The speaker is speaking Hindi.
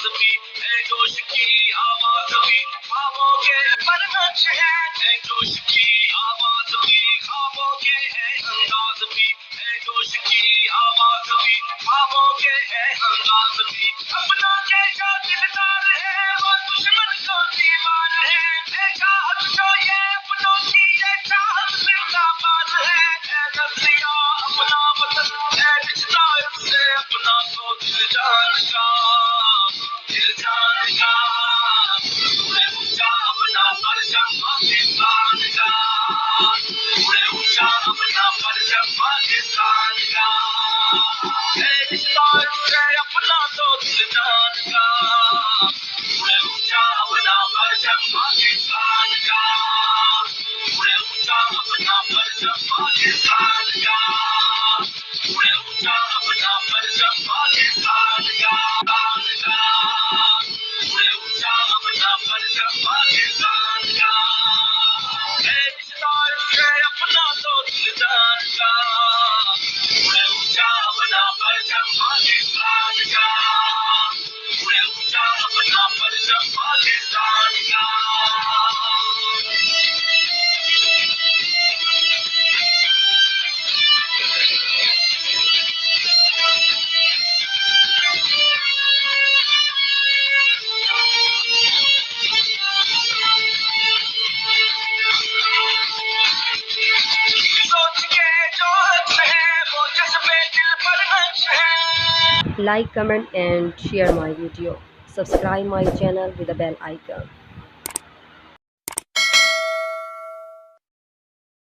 अंदाज भी है जोश की आवाज भी ख्वाबों के पर नक्श है जोश की आवाज भी ख्वाबों के है अंदाज भी है जोश की आवाज भी ख्वाबों के है अंदाज भी अपना के जो दिलदार है वो दुश्मन को दीवार है चाहत जो ये अपनों की ये चाहत जिंदाबाद है नजरिया अपना वतन है रिश्ता इससे अपना तो दिल जान का उड़े ऊंचा अपना परचम पाकिस्तान का उड़े ऊंचा अपना परचम पाकिस्तान का है रिश्ता इससे अपना तो दिल जान का उड़े ऊंचा अपना परचम पाकिस्तान का उड़े ऊंचा अपना परचम पाकिस्तान का उड़े ऊंचा अपना परचम पाकिस्तान का उड़े ऊंचा अपना परचम पाकिस्तान का है रिश्ता इससे अपना तो दिल जान का उड़े ऊंचा अपना परचम पाकिस्तान का उड़े ऊंचा अपना परचम पाकिस्तान का सोच के जो हद है वो जज्बे दिल पर नक्श है Like, comment and share my video. Subscribe my channel with the bell icon.